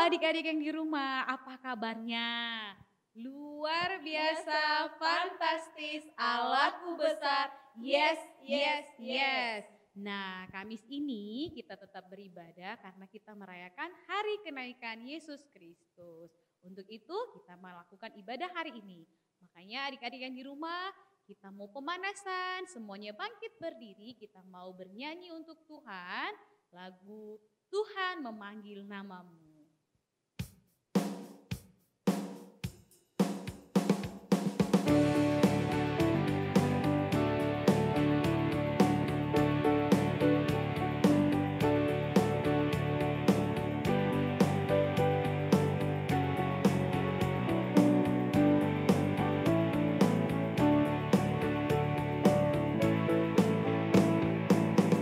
adik-adik yang di rumah, apa kabarnya? Luar biasa, fantastis, Allahku besar, yes, yes, yes. Nah, Kamis ini kita tetap beribadah karena kita merayakan hari kenaikan Yesus Kristus. Untuk itu kita melakukan ibadah hari ini. Makanya adik-adik yang di rumah, kita mau pemanasan, semuanya bangkit berdiri, kita mau bernyanyi untuk Tuhan, lagu Tuhan memanggil namamu.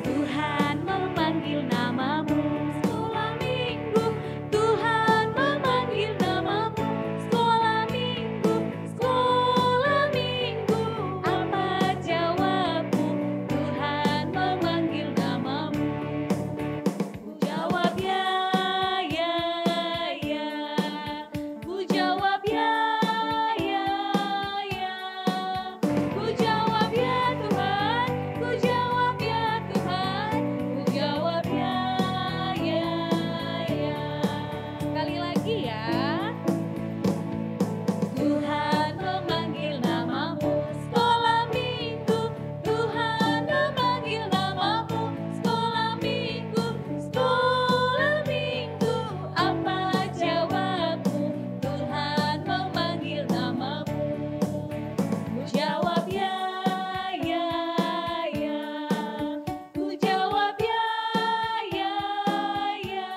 Tuhan memanggil namamu, sekolah minggu. Tuhan memanggil namamu, sekolah minggu. Sekolah minggu, apa jawabmu? Tuhan memanggil namamu. Ku jawab ya, ya, ya. Ku jawab ya, ya, ya. Ku jawab ya Tuhan, ku jawab ya Tuhan, ku jawab ya, ya, ya. Sekali lagi ya. Tuhan memanggil namamu, sekolah minggu. Tuhan memanggil namamu, sekolah minggu. Sekolah minggu, apa jawabmu? Tuhan memanggil namamu. Ku jawab ya, ya, ya. Ku jawab ya, ya, ya.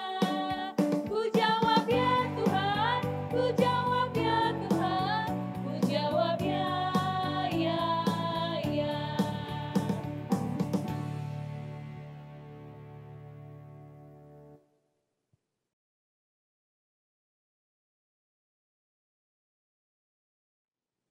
Ku jawab ya Tuhan, ku jawab ya Tuhan, ku jawab ya, ya, ya.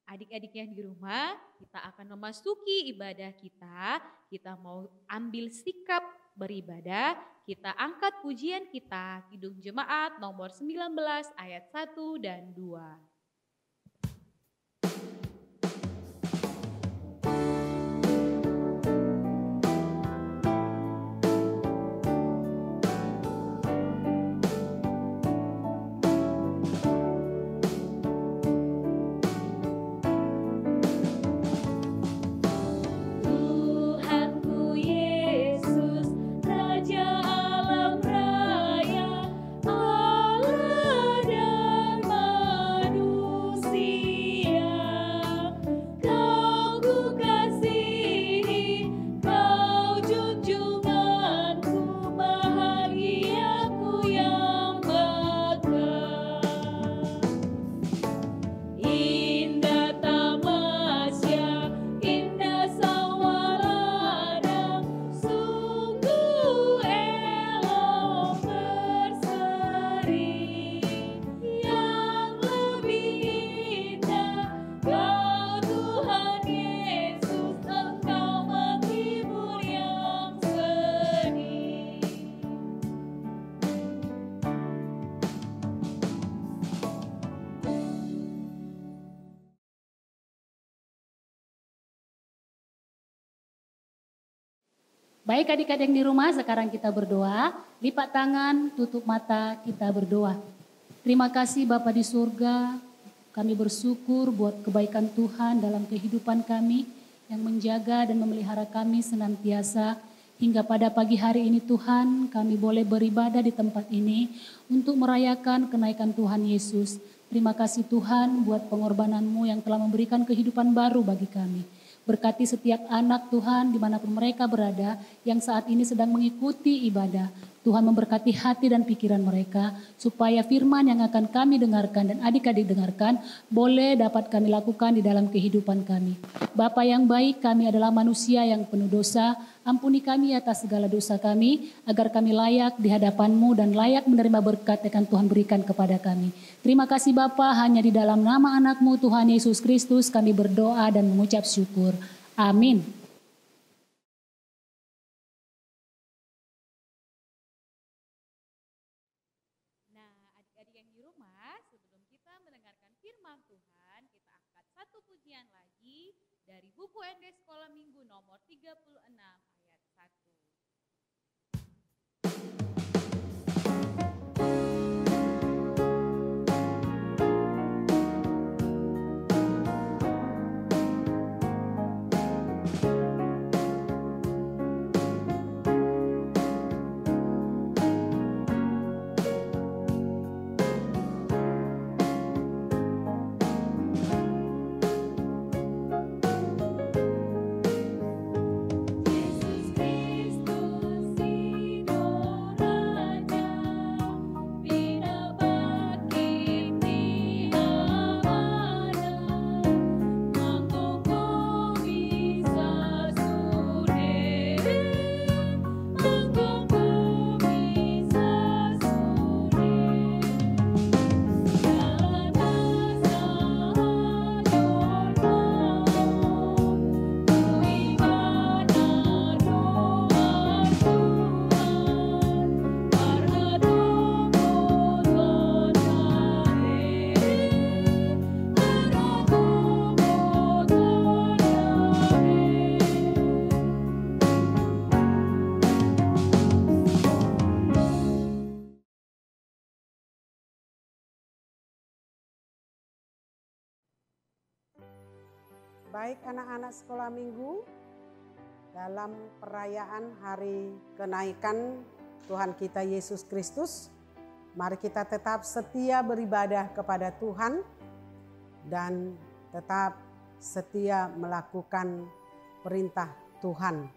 Adik-adik yang di rumah, kita akan memasuki ibadah kita. Kita mau ambil sikap beribadah. Kita angkat pujian kita, Kidung Jemaat nomor 19 ayat 1 dan 2. Tuhanku Yesus, Raja alam raya, Allah dan manusia. Kau ku kasihi, Kau junjunganku, bahagiaku yang megah. Indah tamasya, indah sawarana, sungguh elok berseri. Yang lebih indah, Kau Tuhan Yesus, Engkau menghibur yang sedih. Baik adik-adik yang di rumah, sekarang kita berdoa. Lipat tangan, tutup mata, kita berdoa. Terima kasih Bapa di surga, kami bersyukur buat kebaikan Tuhan dalam kehidupan kami yang menjaga dan memelihara kami senantiasa. Hingga pada pagi hari ini Tuhan, kami boleh beribadah di tempat ini untuk merayakan kenaikan Tuhan Yesus. Terima kasih Tuhan buat pengorbanan-Mu yang telah memberikan kehidupan baru bagi kami. Berkati setiap anak Tuhan dimanapun mereka berada yang saat ini sedang mengikuti ibadah. Tuhan memberkati hati dan pikiran mereka supaya firman yang akan kami dengarkan dan adik-adik dengarkan boleh dapat kami lakukan di dalam kehidupan kami. Bapa yang baik, kami adalah manusia yang penuh dosa. Ampuni kami atas segala dosa kami agar kami layak di hadapan-Mu dan layak menerima berkat yang Tuhan berikan kepada kami. Terima kasih Bapa, hanya di dalam nama anak-Mu Tuhan Yesus Kristus kami berdoa dan mengucap syukur. Amin. Nah, adik-adik kesunyian lagi dari buku ND Sekolah Minggu nomor 36 ayat 1. Baik anak-anak sekolah minggu, dalam perayaan hari kenaikan Tuhan kita Yesus Kristus, mari kita tetap setia beribadah kepada Tuhan dan tetap setia melakukan perintah Tuhan.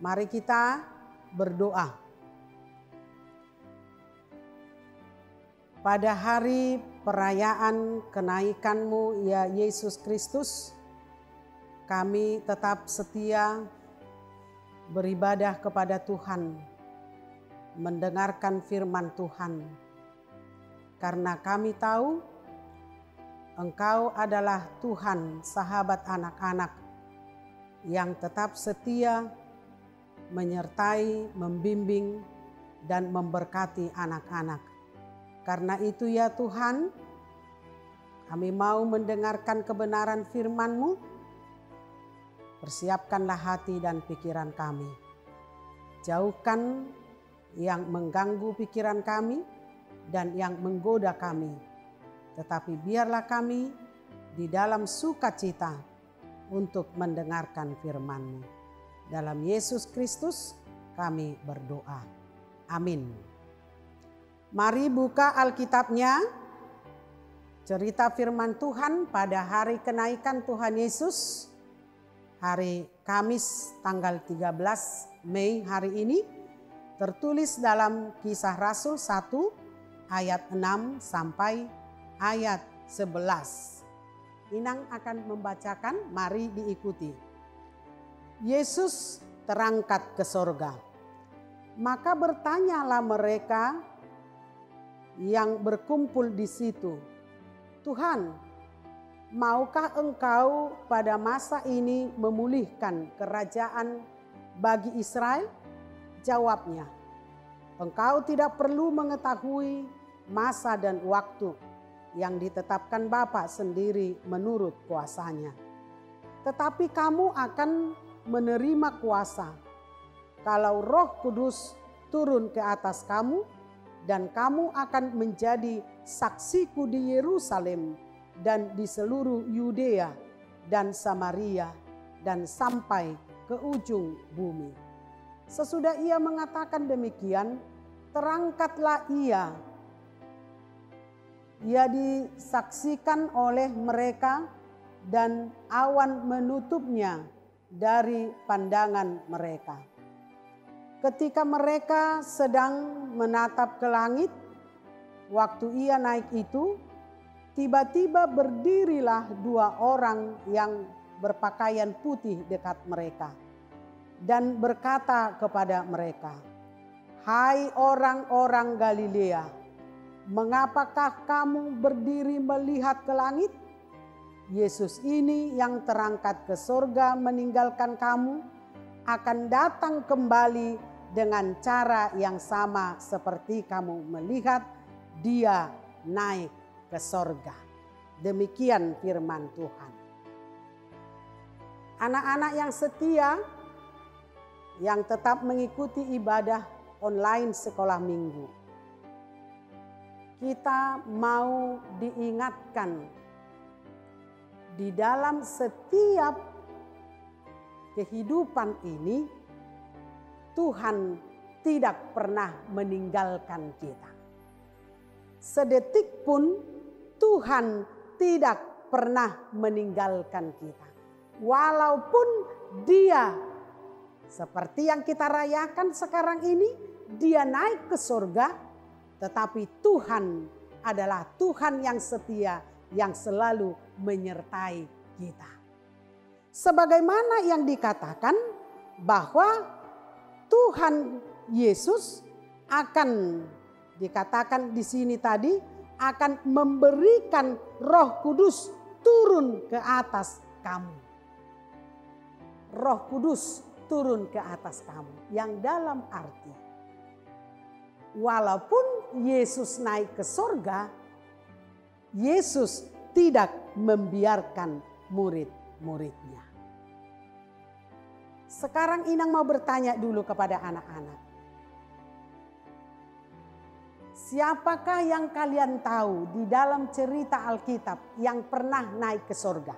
Mari kita berdoa. Pada hari perayaan kenaikan-Mu ya Yesus Kristus, kami tetap setia beribadah kepada Tuhan, mendengarkan firman Tuhan. Karena kami tahu Engkau adalah Tuhan sahabat anak-anak yang tetap setia menyertai, membimbing, dan memberkati anak-anak. Karena itu ya Tuhan, kami mau mendengarkan kebenaran firman-Mu. Persiapkanlah hati dan pikiran kami. Jauhkan yang mengganggu pikiran kami dan yang menggoda kami. Tetapi biarlah kami di dalam sukacita untuk mendengarkan firman-Mu. Dalam Yesus Kristus kami berdoa. Amin. Mari buka Alkitabnya. Cerita firman Tuhan pada hari kenaikan Tuhan Yesus. Hari Kamis tanggal 13 Mei hari ini tertulis dalam Kisah Rasul 1 ayat 6 sampai ayat 11. Inang akan membacakan, mari diikuti. Yesus terangkat ke sorga. Maka bertanyalah mereka yang berkumpul di situ, Tuhan, maukah Engkau pada masa ini memulihkan kerajaan bagi Israel? Jawabnya, Engkau tidak perlu mengetahui masa dan waktu yang ditetapkan Bapa sendiri menurut kuasanya. Tetapi kamu akan menerima kuasa kalau Roh Kudus turun ke atas kamu, dan kamu akan menjadi saksiku di Yerusalem dan di seluruh Yudea dan Samaria dan sampai ke ujung bumi. Sesudah ia mengatakan demikian, terangkatlah ia. Ia disaksikan oleh mereka dan awan menutupnya dari pandangan mereka. Ketika mereka sedang menatap ke langit, waktu ia naik itu, tiba-tiba berdirilah dua orang yang berpakaian putih dekat mereka dan berkata kepada mereka, "Hai orang-orang Galilea, mengapakah kamu berdiri melihat ke langit? Yesus ini yang terangkat ke sorga meninggalkan kamu akan datang kembali dengan cara yang sama seperti kamu melihat dia naik ke sorga." Demikian firman Tuhan. anak-anak yang setia yang tetap mengikuti ibadah online sekolah minggu. Kita mau diingatkan di dalam setiap kehidupan ini Tuhan tidak pernah meninggalkan kita. Sedetik pun Tuhan tidak pernah meninggalkan kita. Walaupun Dia seperti yang kita rayakan sekarang ini, Dia naik ke surga, tetapi Tuhan adalah Tuhan yang setia, yang selalu menyertai kita. Sebagaimana yang dikatakan bahwa Tuhan Yesus akan, dikatakan di sini tadi, akan memberikan Roh Kudus turun ke atas kamu. Roh Kudus turun ke atas kamu, yang dalam arti walaupun Yesus naik ke surga, Yesus tidak membiarkan murid-muridnya. Sekarang Inang mau bertanya dulu kepada anak-anak. Siapakah yang kalian tahu di dalam cerita Alkitab yang pernah naik ke surga?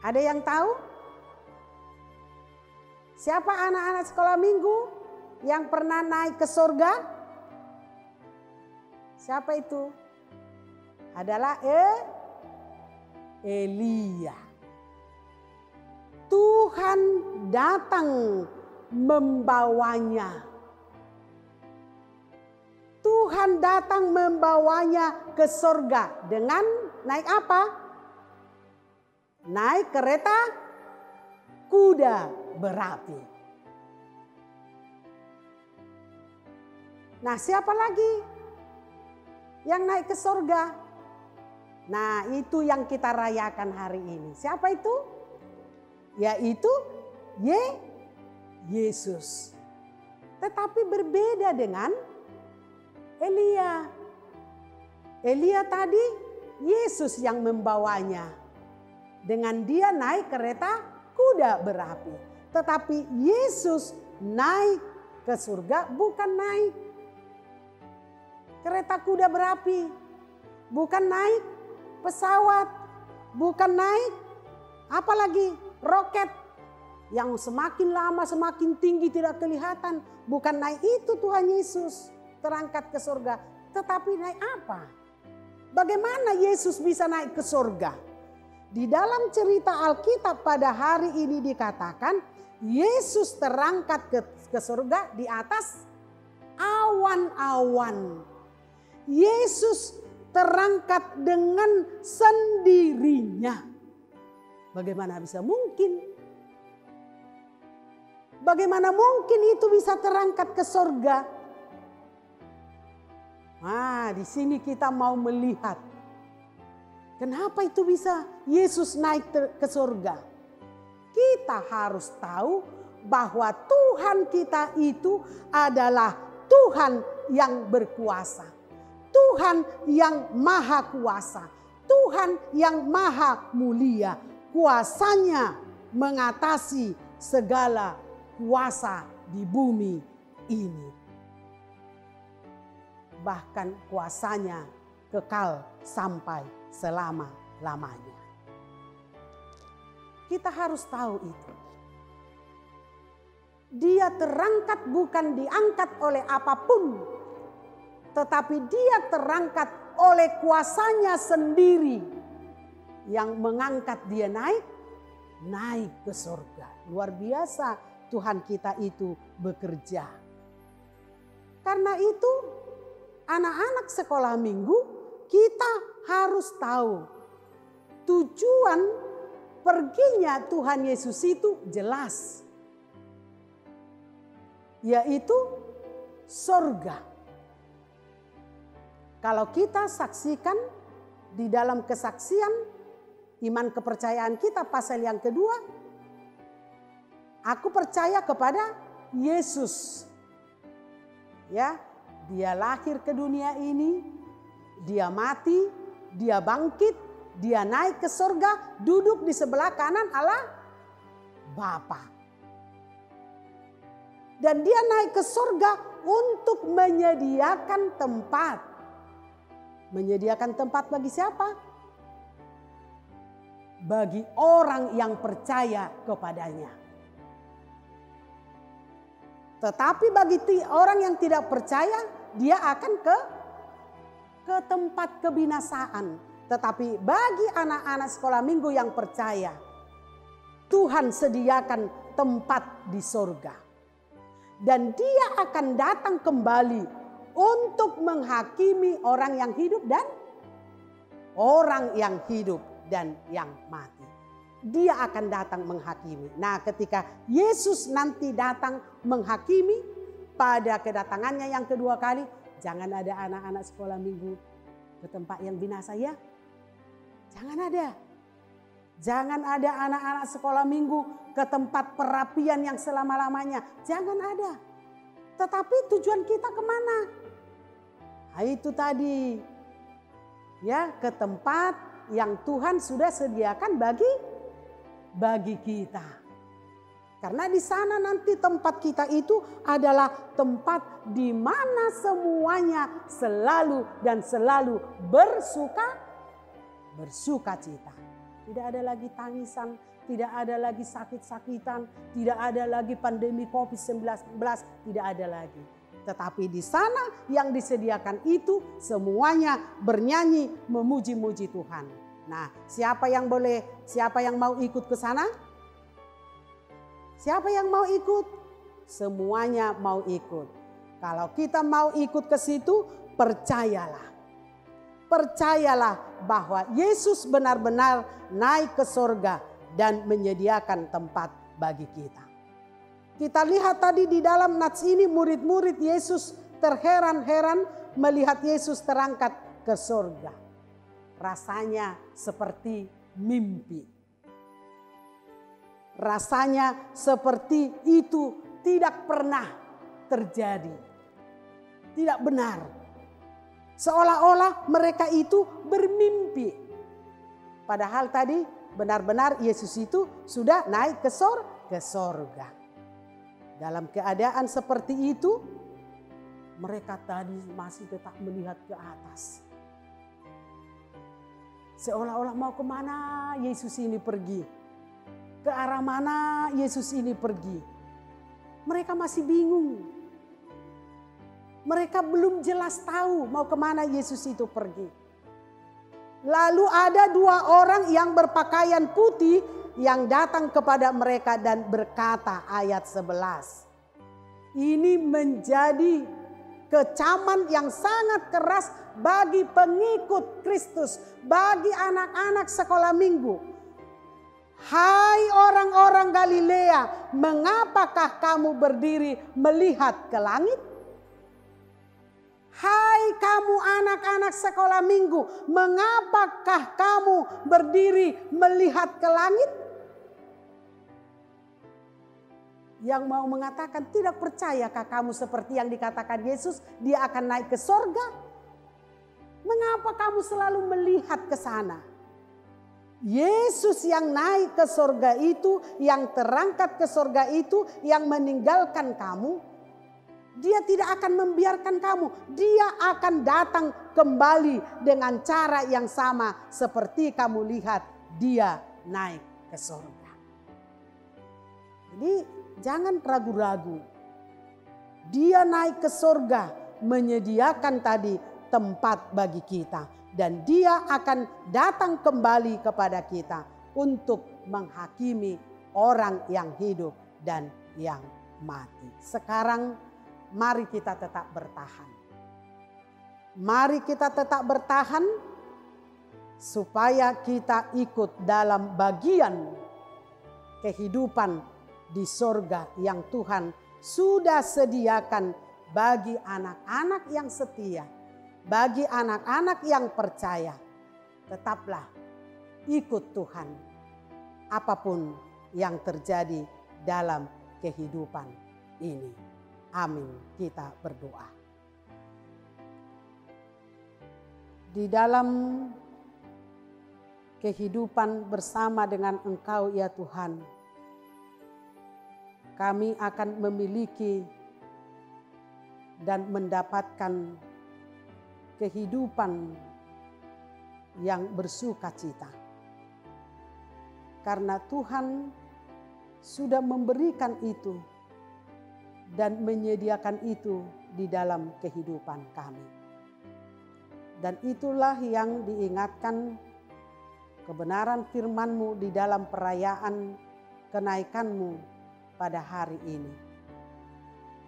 Ada yang tahu? Siapa anak-anak sekolah minggu yang pernah naik ke surga? Siapa itu? Adalah Elia. Tuhan datang membawanya. Tuhan datang membawanya ke surga dengan naik apa? Naik kereta kuda berapi. Nah, siapa lagi yang naik ke surga? Nah, itu yang kita rayakan hari ini. Siapa itu? Yaitu Yesus. Tetapi berbeda dengan Elia. Elia tadi Yesus yang membawanya. Dengan dia naik kereta kuda berapi. Tetapi Yesus naik ke surga bukan naik kereta kuda berapi. Bukan naik pesawat. Bukan naik apalagi roket yang semakin lama semakin tinggi tidak kelihatan. Bukan naik itu Tuhan Yesus terangkat ke surga. Tetapi naik apa? Bagaimana Yesus bisa naik ke surga? Di dalam cerita Alkitab pada hari ini dikatakan Yesus terangkat ke surga di atas awan-awan. Yesus terangkat dengan sendirinya. Bagaimana bisa mungkin? Bagaimana mungkin itu bisa terangkat ke surga? Nah, di sini kita mau melihat kenapa itu bisa Yesus naik ke surga. Kita harus tahu bahwa Tuhan kita itu adalah Tuhan yang berkuasa. Tuhan yang maha kuasa. Tuhan yang maha mulia. Kuasanya mengatasi segala kuasa di bumi ini. Bahkan kuasanya kekal sampai selama-lamanya. Kita harus tahu itu. Dia terangkat bukan diangkat oleh apapun. Tetapi dia terangkat oleh kuasanya sendiri. Yang mengangkat dia naik ke surga. Luar biasa Tuhan kita itu bekerja. Karena itu anak-anak sekolah minggu kita harus tahu tujuan perginya Tuhan Yesus itu jelas. Yaitu surga. Kalau kita saksikan di dalam kesaksian iman kepercayaan kita pasal yang kedua. Aku percaya kepada Yesus. Ya, dia lahir ke dunia ini, dia mati, dia bangkit, Dia naik ke surga, duduk di sebelah kanan Allah Bapa. Dan dia naik ke surga untuk menyediakan tempat. Menyediakan tempat bagi siapa? Bagi orang yang percaya kepadanya. Tetapi bagi orang yang tidak percaya, dia akan ke tempat kebinasaan. Tetapi bagi anak-anak sekolah minggu yang percaya, Tuhan sediakan tempat di surga. Dan dia akan datang kembali untuk menghakimi orang yang hidup dan yang mati. Dia akan datang menghakimi. Nah, ketika Yesus nanti datang menghakimi pada kedatangannya yang kedua kali, jangan ada anak-anak sekolah minggu ke tempat yang binasa ya. Jangan ada. Jangan ada anak-anak sekolah minggu ke tempat perapian yang selama-lamanya. Jangan ada. Tetapi tujuan kita kemana? Nah, itu tadi. Ya, ke tempat yang Tuhan sudah sediakan bagi kita. Karena di sana nanti tempat kita itu adalah tempat di mana semuanya selalu dan selalu bersuka cita. Tidak ada lagi tangisan, tidak ada lagi sakit-sakitan, tidak ada lagi pandemi COVID-19, tidak ada lagi. Tetapi di sana yang disediakan itu semuanya bernyanyi memuji-muji Tuhan. Nah, siapa yang mau ikut ke sana? Siapa yang mau ikut? Semuanya mau ikut. Kalau kita mau ikut ke situ, percayalah. Percayalah bahwa Yesus benar-benar naik ke surga dan menyediakan tempat bagi kita. Kita lihat tadi di dalam nats ini murid-murid Yesus terheran-heran melihat Yesus terangkat ke surga. Rasanya seperti mimpi. Rasanya seperti itu tidak pernah terjadi. Tidak benar. Seolah-olah mereka itu bermimpi. Padahal tadi benar-benar Yesus itu sudah naik ke surga. Dalam keadaan seperti itu, mereka tadi masih tetap melihat ke atas. Seolah-olah mau kemana Yesus ini pergi. Ke arah mana Yesus ini pergi. Mereka masih bingung. Mereka belum jelas tahu mau kemana Yesus itu pergi. Lalu ada dua orang yang berpakaian putih yang datang kepada mereka dan berkata ayat 11. Ini menjadi kecaman yang sangat keras bagi pengikut Kristus, bagi anak-anak sekolah minggu. Hai orang-orang Galilea, mengapakah kamu berdiri melihat ke langit? Hai kamu anak-anak sekolah minggu, mengapakah kamu berdiri melihat ke langit? Yang mau mengatakan tidak percayakah kamu seperti yang dikatakan Yesus, dia akan naik ke sorga? Mengapa kamu selalu melihat ke sana? Yesus yang naik ke sorga itu, yang terangkat ke sorga itu, yang meninggalkan kamu, dia tidak akan membiarkan kamu. Dia akan datang kembali dengan cara yang sama seperti kamu lihat dia naik ke surga. Jadi jangan ragu-ragu. Dia naik ke surga menyediakan tadi tempat bagi kita. Dan dia akan datang kembali kepada kita untuk menghakimi orang yang hidup dan yang mati. Sekarang mari kita tetap bertahan. Mari kita tetap bertahan supaya kita ikut dalam bagian kehidupan di sorga yang Tuhan sudah sediakan bagi anak-anak yang setia, bagi anak-anak yang percaya. Tetaplah ikut Tuhan apapun yang terjadi dalam kehidupan ini. Amin. Kita berdoa. Di dalam kehidupan bersama dengan Engkau ya Tuhan. Kami akan memiliki dan mendapatkan kehidupan yang bersukacita. Karena Tuhan sudah memberikan itu dan menyediakan itu di dalam kehidupan kami. Dan itulah yang diingatkan kebenaran firman-Mu di dalam perayaan kenaikan-Mu pada hari ini.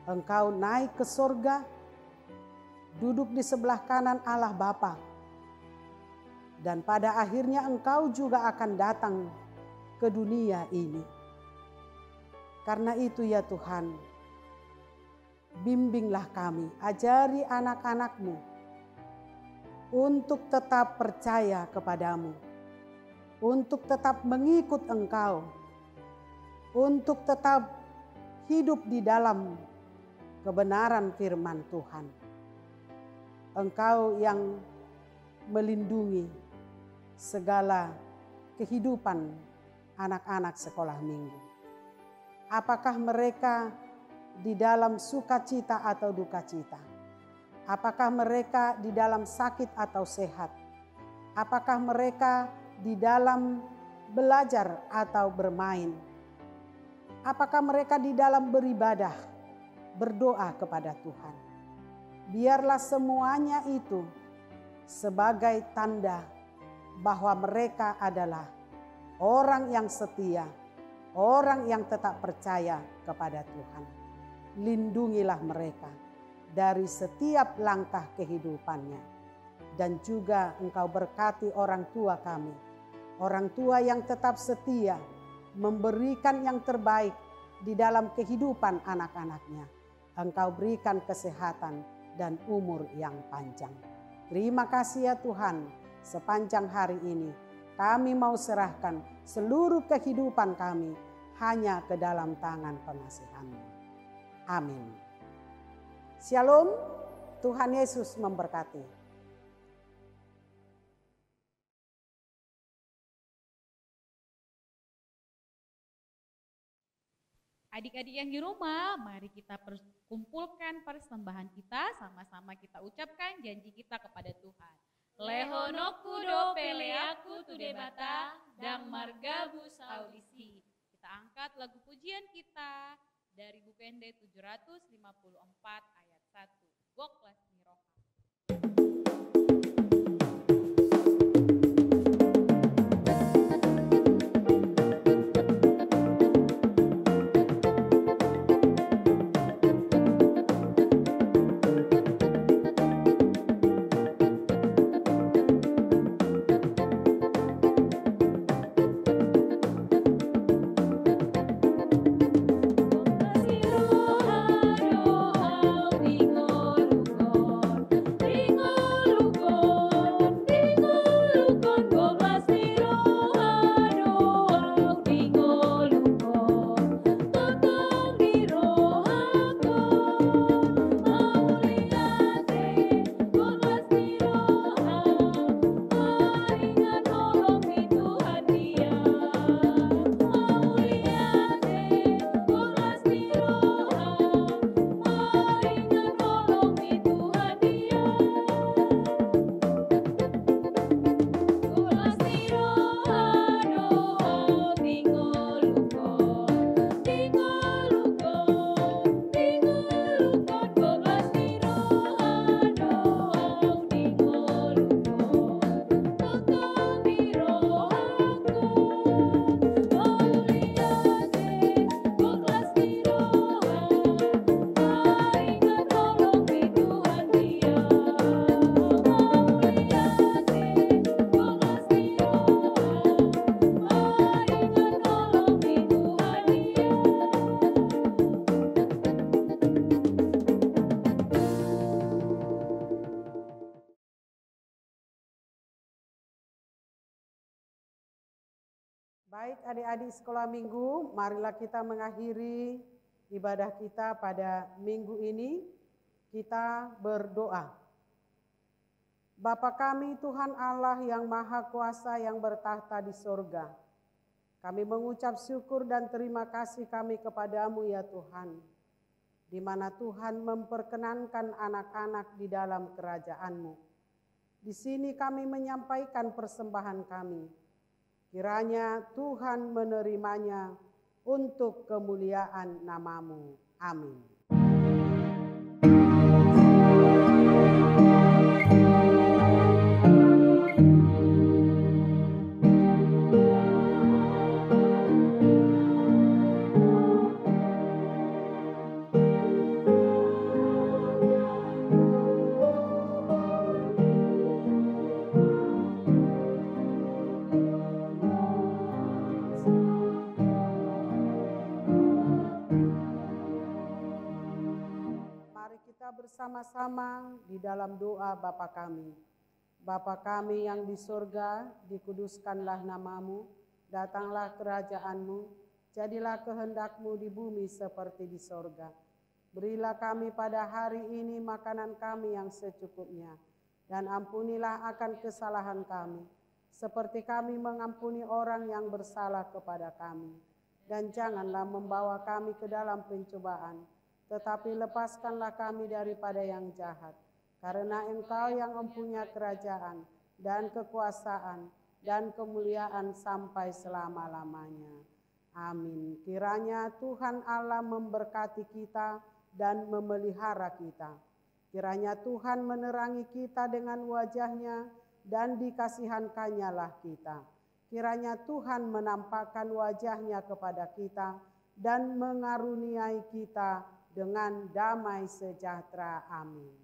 Engkau naik ke sorga, duduk di sebelah kanan Allah Bapa. Dan pada akhirnya Engkau juga akan datang ke dunia ini. Karena itu ya Tuhan, bimbinglah kami, ajari anak-anak-Mu untuk tetap percaya kepadamu, untuk tetap mengikut Engkau, untuk tetap hidup di dalam kebenaran firman Tuhan. Engkau yang melindungi segala kehidupan anak-anak sekolah minggu. Apakah mereka di dalam sukacita atau duka cita? Apakah mereka di dalam sakit atau sehat? Apakah mereka di dalam belajar atau bermain? Apakah mereka di dalam beribadah, berdoa kepada Tuhan? Biarlah semuanya itu sebagai tanda bahwa mereka adalah orang yang setia, orang yang tetap percaya kepada Tuhan. Lindungilah mereka dari setiap langkah kehidupannya. Dan juga Engkau berkati orang tua kami, orang tua yang tetap setia, memberikan yang terbaik di dalam kehidupan anak-anaknya. Engkau berikan kesehatan dan umur yang panjang. Terima kasih ya Tuhan, sepanjang hari ini kami mau serahkan seluruh kehidupan kami hanya ke dalam tangan pengasihan-Mu. Amin. Shalom, Tuhan Yesus memberkati. Adik-adik yang di rumah, mari kita kumpulkan persembahan kita, sama-sama kita ucapkan janji kita kepada Tuhan. Lehonokudo peleaku tudemata dang margabus audisi. Kita angkat lagu pujian kita dari buku ND 754 ayat 1. Goklas Miroha. Baik adik-adik sekolah minggu, marilah kita mengakhiri ibadah kita pada minggu ini. Kita berdoa. Bapa kami Tuhan Allah yang Maha Kuasa yang bertahta di sorga, kami mengucap syukur dan terima kasih kami kepadamu ya Tuhan, di mana Tuhan memperkenankan anak-anak di dalam kerajaan-Mu. Di sini kami menyampaikan persembahan kami. Kiranya Tuhan menerimanya untuk kemuliaan nama-Mu. Amin. Bersama-sama di dalam doa Bapa kami. Bapa kami yang di surga, dikuduskanlah nama-Mu, datanglah kerajaan-Mu, jadilah kehendak-Mu di bumi seperti di surga. Berilah kami pada hari ini makanan kami yang secukupnya, dan ampunilah akan kesalahan kami, seperti kami mengampuni orang yang bersalah kepada kami. Dan janganlah membawa kami ke dalam pencobaan, tetapi lepaskanlah kami daripada yang jahat. Karena Engkau yang mempunyai kerajaan dan kekuasaan dan kemuliaan sampai selama-lamanya. Amin. Kiranya Tuhan Allah memberkati kita dan memelihara kita. Kiranya Tuhan menerangi kita dengan wajah-Nya dan dikasihankan-Nyalah kita. Kiranya Tuhan menampakkan wajah-Nya kepada kita dan mengaruniai kita dengan damai sejahtera. Amin.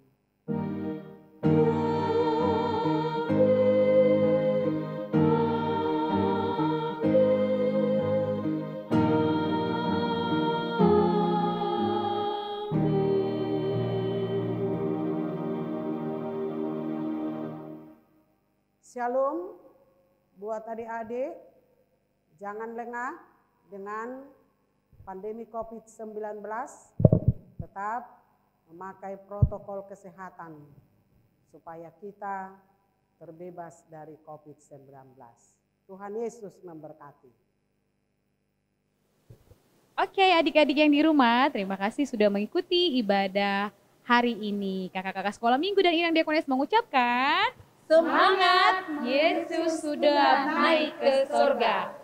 Shalom buat adik-adik, jangan lengah dengan pandemi COVID-19. Tetap memakai protokol kesehatan supaya kita terbebas dari COVID-19. Tuhan Yesus memberkati. Oke, adik-adik yang di rumah, terima kasih sudah mengikuti ibadah hari ini. Kakak-kakak sekolah minggu dan Inang Diakonis mengucapkan semangat, Yesus sudah naik ke surga.